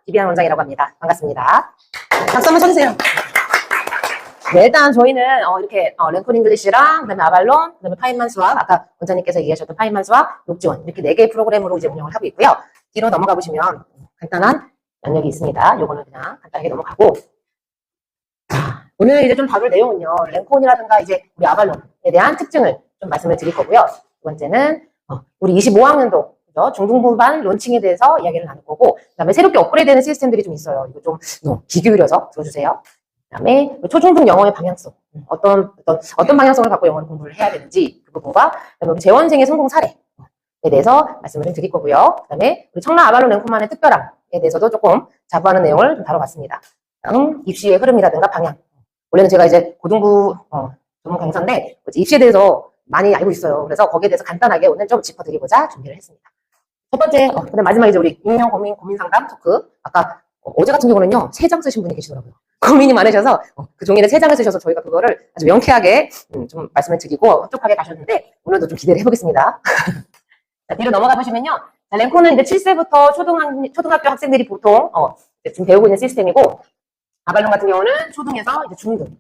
비비안 원장이라고 합니다. 반갑습니다. 박수 한번 쳐주세요. 네, 일단 저희는 이렇게 랭콜 잉글리시랑 그다음에 아발론, 그다음에 파인만 수학, 아까 원장님께서 얘기하셨던 파인만 수학, 녹지원 이렇게 4개의 프로그램으로 이제 운영을 하고 있고요. 뒤로 넘어가 보시면 간단한 영역이 있습니다. 요거는 그냥 간단하게 넘어가고, 오늘 이제 좀 다룰 내용은요, 랭콜이라든가 이제 우리 아발론에 대한 특징을 좀 말씀을 드릴 거고요. 두 번째는 우리 25학년도 중등부반 론칭에 대해서 이야기를 나눌 거고, 그 다음에 새롭게 업그레이드되는 시스템들이 좀 있어요. 이거 좀 귀 기울여서 들어주세요. 그 다음에 초중등 영어의 방향성, 어떤 방향성을 갖고 영어를 공부를 해야 되는지 그 부분과, 그다음에 우리 재원생의 성공 사례에 대해서 말씀을 좀 드릴 거고요. 그 다음에 우리 청라 아발론 랭콜만의 특별함에 대해서도 조금 자부하는 내용을 좀 다뤄봤습니다. 다음 입시의 흐름이라든가 방향. 원래는 제가 이제 고등부 전문 강사인데 입시에 대해서 많이 알고 있어요. 그래서 거기에 대해서 간단하게 오늘 좀 짚어드리고자 준비를 했습니다. 첫 번째, 그다음 마지막 이제 우리 익명 고민 상담 토크. 아까 어제 같은 경우는요 3장 쓰신 분이 계시더라고요. 고민이 많으셔서 그 종이를 3장을 쓰셔서 저희가 그거를 아주 명쾌하게 좀 말씀을 드리고 흡족하게 가셨는데 오늘도 좀 기대를 해보겠습니다. 자, 뒤로 넘어가 보시면요, 자, 랭콜은 이제 7세부터 초등학교 학생들이 보통 지금 배우고 있는 시스템이고, 아발론 같은 경우는 초등에서 이제 중등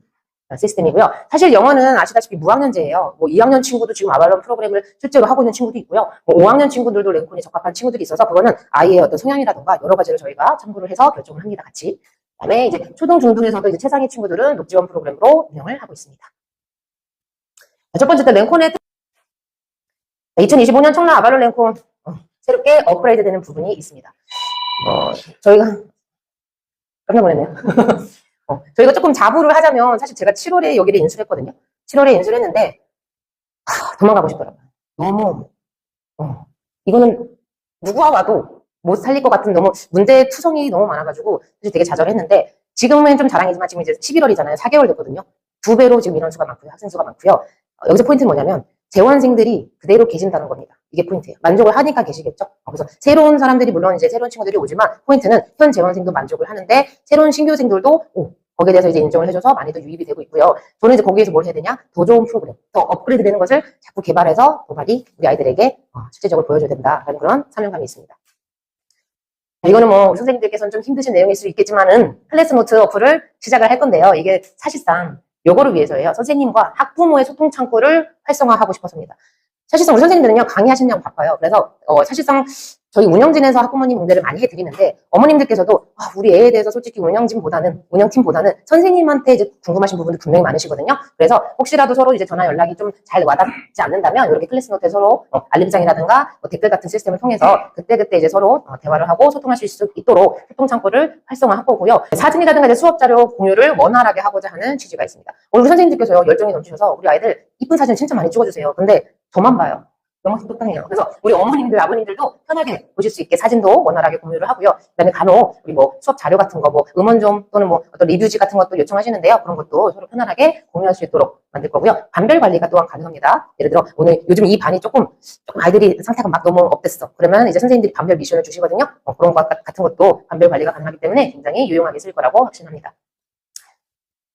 시스템이고요. 사실 영어는 아시다시피 무학년제예요. 뭐 2학년 친구도 지금 아발론 프로그램을 실제로 하고 있는 친구도 있고요. 뭐 5학년 친구들도 랭콜에 적합한 친구들이 있어서 그거는 아이의 어떤 성향이라든가 여러 가지를 저희가 참고를 해서 결정을 합니다. 같이. 그다음에 이제 초등, 중등에서도 이제 최상위 친구들은 녹지원 프로그램으로 운영을 하고 있습니다. 자, 첫 번째 랭콜의 2025년 청라 아발론 랭콜 새롭게 업그레이드 되는 부분이 있습니다. 저희가 깜짝 놀랐네요. 저희가 조금 자부를 하자면 사실 제가 7월에 여기를 인수했거든요. 7월에 인수했는데 도망가고 싶더라고요. 너무 이거는 누구와 와도 못 살릴 것 같은 너무 문제투성이 너무 많아가지고 사실 되게 좌절했는데, 지금은 좀 자랑이지만 지금 이제 11월이잖아요. 4개월 됐거든요. 2배로 지금 인원 수가 많고요. 학생 수가 많고요. 여기서 포인트는 뭐냐면 재원생들이 그대로 계신다는 겁니다. 이게 포인트예요. 만족을 하니까 계시겠죠. 그래서 새로운 사람들이 물론 이제 새로운 친구들이 오지만 포인트는 현 재원생도 만족을 하는데 새로운 신규생들도 거기에 대해서 이제 인정을 해줘서 많이도 유입이 되고 있고요. 저는 이제 거기에서 뭘 해야 되냐? 더 좋은 프로그램, 더 업그레이드 되는 것을 자꾸 개발해서 더 많이 우리 아이들에게 실제적으로 보여줘야 된다라는 그런 사명감이 있습니다. 이거는 뭐 우리 선생님들께서는 좀 힘드신 내용일 수 있겠지만은 클래스노트 어플을 시작을 할 건데요. 이게 사실상 요거를 위해서예요. 선생님과 학부모의 소통 창구를 활성화하고 싶어서입니다. 사실상 우리 선생님들은요 강의하시느냐고 바빠요. 그래서 사실상 저희 운영진에서 학부모님 응대를 많이 해드리는데, 어머님들께서도 우리 애에 대해서 솔직히 운영팀보다는 선생님한테 이제 궁금하신 부분도 분명히 많으시거든요. 그래서 혹시라도 서로 이제 전화 연락이 좀 잘 와닿지 않는다면 이렇게 클래스노트에 서로 알림장이라든가 댓글 같은 시스템을 통해서 그때그때 이제 서로 대화를 하고 소통하실 수 있도록 소통 창구를 활성화할 거고요. 사진이라든가 이제 수업 자료 공유를 원활하게 하고자 하는 취지가 있습니다. 우리 선생님들께서요 열정이 넘치셔서 우리 아이들 이쁜 사진 진짜 많이 찍어주세요. 근데 저만 봐요. 너무 똑똑해요. 그래서 우리 어머님들, 아버님들도 편하게 보실 수 있게 사진도 원활하게 공유를 하고요. 그다음에 간혹 우리 뭐 수업 자료 같은 거, 뭐 음원 좀 또는 뭐 어떤 리뷰지 같은 것도 요청하시는데요. 그런 것도 서로 편안하게 공유할 수 있도록 만들 거고요. 반별 관리가 또한 가능합니다. 예를 들어 오늘 요즘 이 반이 조금 아이들이 상태가 막 너무 업됐어. 그러면 이제 선생님들이 반별 미션을 주시거든요. 그런 것 같은 것도 반별 관리가 가능하기 때문에 굉장히 유용하게 쓸 거라고 확신합니다.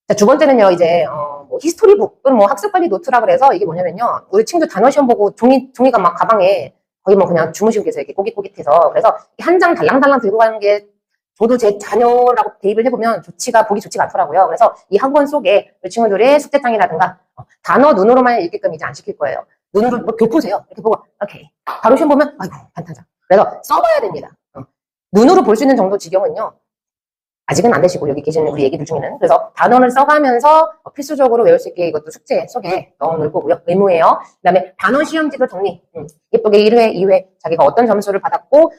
자, 두 번째는요, 이제, 뭐, 히스토리북, 또는 뭐, 학습관리 노트라 그래서 이게 뭐냐면요, 우리 친구들 단어 시험 보고 종이가 막 가방에 거의 뭐 그냥 주무시고 계세요. 이렇게 꼬깃꼬깃해서. 그래서 한 장 달랑달랑 들고 가는 게 저도 제 자녀라고 대입을 해보면 보기 좋지가 않더라고요. 그래서 이 학원 속에 우리 친구들의 숙제장이라든가 단어 눈으로만 읽게끔 이제 안 시킬 거예요. 눈으로 뭐 교포세요. 이렇게 보고, 오케이. 바로 시험 보면, 아이고, 반타작. 그래서 써봐야 됩니다. 눈으로 볼 수 있는 정도 지경은요, 아직은 안 되시고 여기 계시는 우리 애기들 중에는. 그래서 단어를 써가면서 필수적으로 외울 수 있게 이것도 숙제 속에 넣어놓을 거고요. 의무예요. 그 다음에 단어 시험지도 정리. 예쁘게 1회, 2회 자기가 어떤 점수를 받았고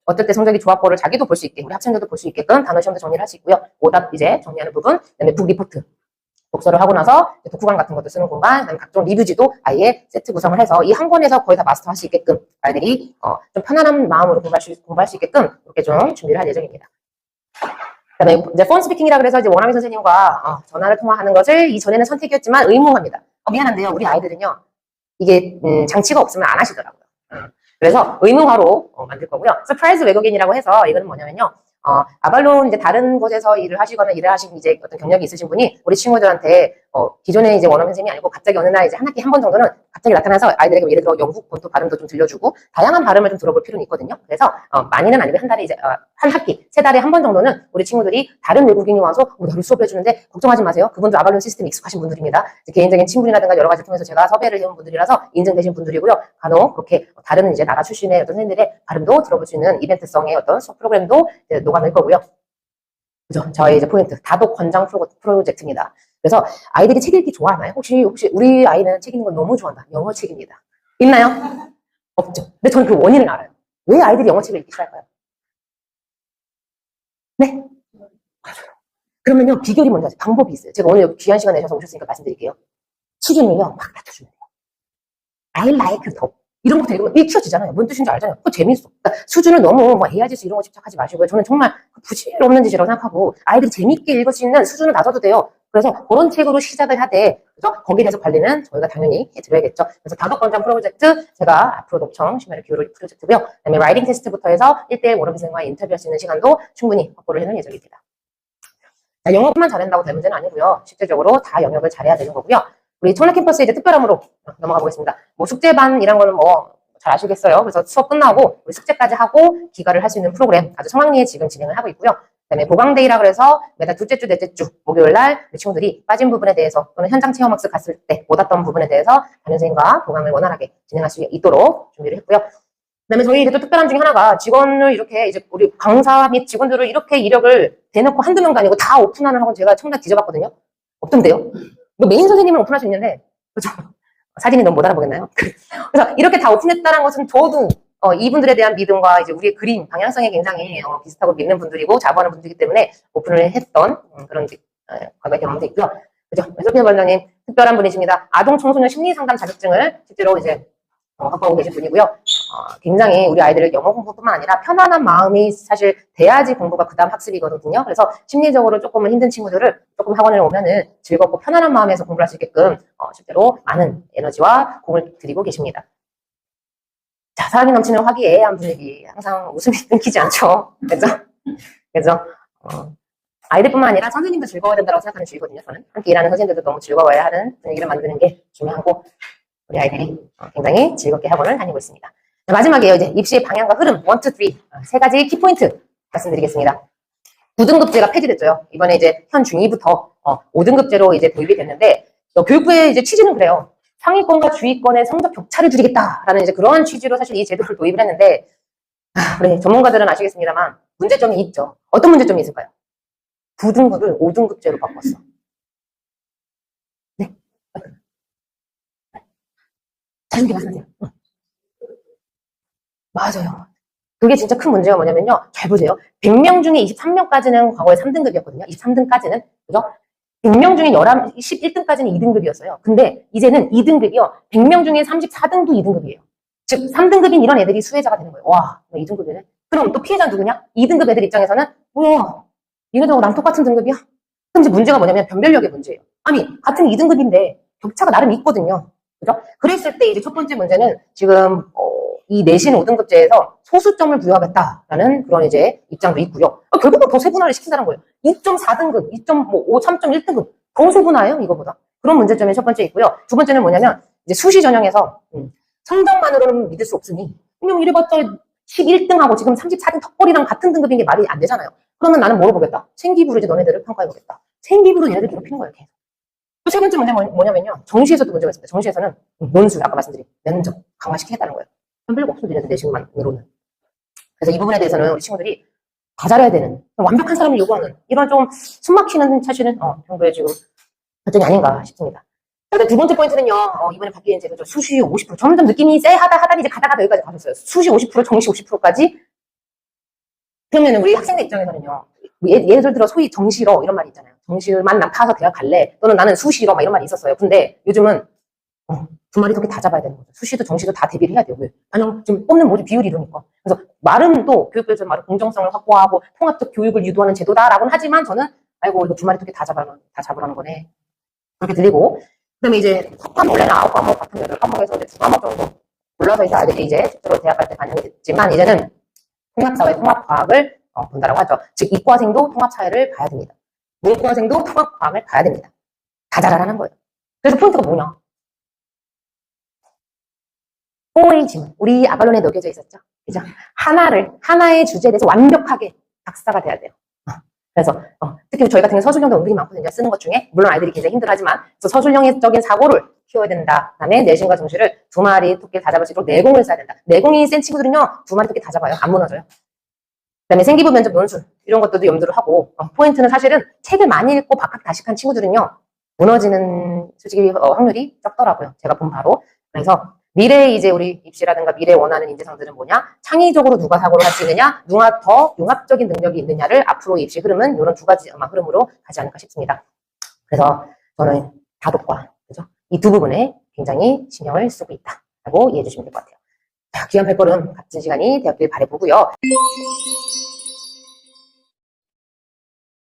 어떨 때 성적이 좋았고를 자기도 볼 수 있게, 우리 학생들도 볼 수 있게끔 단어 시험도 정리를 할 수 있고요. 오답 이제 정리하는 부분. 그 다음에 북 리포트. 독서를 하고 나서 독후감 같은 것도 쓰는 공간, 그다음에 각종 리뷰지도 아예 세트 구성을 해서 이 한 권에서 거의 다 마스터할 수 있게끔 아이들이 좀 편안한 마음으로 공부할 수 있게끔 그렇게 좀 준비를 할 예정입니다. 그다음에 이제 폰 스피킹이라 그래서 이제 원어민 선생님과 전화를 통화하는 것을 이전에는 선택이었지만 의무화입니다. 미안한데요, 우리 아이들은요 이게 장치가 없으면 안 하시더라고요. 그래서 의무화로 만들 거고요. 서프라이즈 외국인이라고 해서 이거는 뭐냐면요, 아발론 이제 다른 곳에서 일을 하시거나 일을 하신 이제 어떤 경력이 있으신 분이 우리 친구들한테 기존에 이제 원어민 선생님이 아니고 갑자기 어느 날 이제 한 학기 한 번 정도는 갑자기 나타나서 아이들에게 예를 들어 영국 본토 발음도 좀 들려주고 다양한 발음을 좀 들어볼 필요는 있거든요. 그래서 많이는 아니고 한 달에 이제 한 학기, 세 달에 한 번 정도는 우리 친구들이 다른 외국인이 와서 나를 수업을 해주는데 걱정하지 마세요. 그분도 아발론 시스템에 익숙하신 분들입니다. 개인적인 친분이라든가 여러 가지 통해서 제가 섭외를 해온 분들이라서 인증되신 분들이고요. 간혹 그렇게 다른 이제 나라 출신의 어떤 선생님들의 발음도 들어볼 수 있는 이벤트성의 어떤 수업 프로그램도 녹아낼 거고요. 그죠? 저의 이제 포인트, 다독 권장 프로젝트입니다. 그래서 아이들이 책 읽기 좋아하나요? 혹시 우리 아이는 책 읽는 걸 너무 좋아한다. 영어 책입니다. 있나요? 없죠. 근데 저는 그 원인을 알아요. 왜 아이들이 영어 책을 읽기 싫어할까요? 네? 맞아요. 그러면요, 비결이 뭔지 아세요? 방법이 있어요. 제가 오늘 여기 귀한 시간 내셔서 오셨으니까 말씀드릴게요. 수준을요, 막 낮춰주면 돼요. I like top. 이런 것도 읽으면 익혀지잖아요. 뭔 뜻인지 알잖아요. 그거 재밌어. 그러니까 수준을 너무 뭐 AI지수 이런 거 집착하지 마시고요. 저는 정말 부질없는 짓이라고 생각하고 아이들이 재밌게 읽을 수 있는 수준을 낮아도 돼요. 그래서 그런 책으로 시작을 하되 그래서 거기에 대해서 관리는 저희가 당연히 해드려야겠죠. 그래서 다독권장 프로젝트 제가 앞으로도 엄청 심혈을 기울일 프로젝트고요. 그다음에 라이팅 테스트부터 해서 1대1 모르비생과 인터뷰할 수 있는 시간도 충분히 확보를 해놓은 예정입니다. 자, 영어만 잘한다고 될 문제는 아니고요. 실제적으로 다 영역을 잘해야 되는 거고요. 우리 촌라 캠퍼스에 이제 특별함으로 넘어가 보겠습니다. 뭐 숙제반이란 거는 뭐 잘 아시겠어요. 그래서 수업 끝나고 우리 숙제까지 하고 기가를 할 수 있는 프로그램 아주 성황리에 지금 진행을 하고 있고요. 그다음에 보강데이라 그래서 매달 둘째 주, 넷째 주 목요일 날 우리 친구들이 빠진 부분에 대해서 또는 현장 체험학습 갔을 때 못 왔던 부분에 대해서 담임선생님과 보강을 원활하게 진행할 수 있도록 준비를 했고요. 그다음에 저희 이제 또 특별함 중에 하나가 직원을 이렇게 이제 우리 강사 및 직원들을 이렇게 이력을 대놓고 한두 명도 아니고 다 오픈하는 학원 제가 청라 뒤져봤거든요. 없던데요? 메인 선생님은 오픈할 수 있는데 그죠? 사진이 너무 못 알아보겠나요? 그래서 이렇게 다 오픈했다는 것은 저도 이분들에 대한 믿음과 이제 우리의 그림 방향성에 굉장히 비슷하고 믿는 분들이고 자부하는 분들이기 때문에 오픈을 했던 그런 과거의 경험도 있고요. 그죠? 소피아 원장님 특별한 분이십니다. 아동 청소년 심리 상담 자격증을 실제로 이제 확보하고 계신 분이고요. 굉장히 우리 아이들을 영어 공부뿐만 아니라 편안한 마음이 사실 돼야지 공부가 그 다음 학습이거든요. 그래서 심리적으로 조금은 힘든 친구들을 조금 학원에 오면은 즐겁고 편안한 마음에서 공부를 할 수 있게끔 실제로 많은 에너지와 공을 들이고 계십니다. 자, 사랑이 넘치는 화기애애한 분위기. 항상 웃음이 끊기지 않죠. 그죠? 그죠? 아이들뿐만 아니라 선생님도 즐거워야 된다고 생각하는 주의거든요. 저는 함께 일하는 선생님들도 너무 즐거워야 하는 분위기를 만드는 게 중요하고 우리 아이들이 굉장히 즐겁게 학원을 다니고 있습니다. 자, 마지막이에요. 이제 입시의 방향과 흐름 1, 2, 3 세 가지 키포인트 말씀드리겠습니다. 9등급제가 폐지됐죠. 이번에 이제 현 중2부터 5등급제로 이제 도입이 됐는데 교육부의 이제 취지는 그래요. 상위권과 주위권의 성적 격차를 줄이겠다라는 이제 그런 취지로 사실 이 제도를 도입을 했는데 우리 전문가들은 아시겠습니다만 문제점이 있죠. 어떤 문제점이 있을까요? 9등급을 5등급제로 바꿨어. 네. 자유롭게 말씀하세요. 맞아요. 그게 진짜 큰 문제가 뭐냐면요. 잘 보세요. 100명 중에 23명까지는 과거에 3등급이었거든요. 23등까지는. 그죠? 100명 중에 11등까지는 2등급이었어요. 근데 이제는 2등급이요. 100명 중에 34등도 2등급이에요. 즉 3등급인 이런 애들이 수혜자가 되는 거예요. 와, 2등급이네. 그럼 또 피해자는 누구냐? 2등급 애들 입장에서는 뭐야, 얘네들하고 나랑 똑같은 등급이야? 그럼 이제 문제가 뭐냐면 변별력의 문제예요. 아니, 같은 2등급인데 격차가 나름 있거든요. 그죠? 그랬을 때 이제 첫 번째 문제는 지금 이 내신 5등급제에서 소수점을 부여하겠다라는 그런 이제 입장도 있고요. 결국은 더 세분화를 시킨다는 거예요. 2.4등급, 2.5, 3.1등급 더 세분화예요, 이거보다. 그런 문제점이 첫 번째 있고요. 두 번째는 뭐냐면 이제 수시 전형에서 성적만으로는 믿을 수 없으니 그냥 이래봤자 11등하고 지금 34등 턱걸이랑 같은 등급인 게 말이 안 되잖아요. 그러면 나는 뭐로 보겠다? 생기부로 이제 너네들을 평가해보겠다. 생기부로 얘네들 괴롭히는 거예요, 계속. 또 세 번째 문제는 뭐냐면요. 정시에서도 문제가 있습니다. 정시에서는 논술, 아까 말씀드린 면접 강화시키겠다는 거예요. 별거 없어, 니네들 내신만으로는. 그래서 이 부분에 대해서는 우리 친구들이 다 잘해야 되는, 완벽한 사람을 요구하는, 이런 좀 숨막히는 사실은, 정부의 지금 결정이 아닌가 싶습니다. 두 번째 포인트는요, 이번에 바뀌는 제도죠. 수시 50%. 점점 느낌이 하다니 이제 가다가 여기까지 가셨어요. 수시 50%, 정시 50%까지. 그러면 우리 학생들 입장에서는요, 예를 들어 소위 정시러 이런 말이 있잖아요. 정시만 타서 대학 갈래. 또는 나는 수시러 막 이런 말이 있었어요. 근데 요즘은 두 마리 토끼 다 잡아야 되는 거죠. 수시도 정시도 다 대비를 해야 돼요. 왜? 아니, 지금 뽑는 모집 비율이 이러니까. 그래서 말은 또 교육부에서 말은 공정성을 확보하고 통합적 교육을 유도하는 제도다라고는 하지만 저는 아이고 이거 두 마리 토끼 다 잡으라는 거네. 그렇게 들리고 그다음에 이제 첫 과목 원래는 9과목 같은 10과목에서 이제 2과목 정도 골라서 이제 아이들이 이제 실제로 대학 갈 때 반영이 됐지만 이제는 통합사회 통합과학을 본다라고 하죠. 즉 이과생도 통합사회를 봐야 됩니다. 문과생도 통합과학을 봐야 됩니다. 다 잘하라는 거예요. 그래서 포인트가 뭐냐? 꼬의 지문. 우리 아발론에 녹여져 있었죠. 그죠? 하나의 주제에 대해서 완벽하게 박사가 돼야 돼요. 그래서 특히 저희 같은 경우 서술형도 은근히 많거든요. 쓰는 것 중에. 물론 아이들이 굉장히 힘들어하지만 그래서 서술형적인 사고를 키워야 된다. 그다음에 내신과 정시를 2마리 토끼를 다 잡을 수 있도록 내공을 써야 된다. 내공이 센 친구들은요. 2마리 토끼 다 잡아요. 안 무너져요. 그다음에 생기부 면접 논술 이런 것들도 염두를 하고 포인트는 사실은 책을 많이 읽고 박학다식한 친구들은요. 무너지는 솔직히 확률이 적더라고요. 제가 본 바로. 그래서 미래의 이제 우리 입시라든가 미래에 원하는 인재상들은 뭐냐? 창의적으로 누가 사고를 할 수 있느냐? 누가 더 융합적인 능력이 있느냐를 앞으로의 입시 흐름은 이런 두 가지 아마 흐름으로 가지 않을까 싶습니다. 그래서 저는 다독과 그죠? 이 두 부분에 굉장히 신경을 쓰고 있다라고 이해해 주시면 될 것 같아요. 자, 귀한 발걸음 같은 시간이 되었길 바라보고요.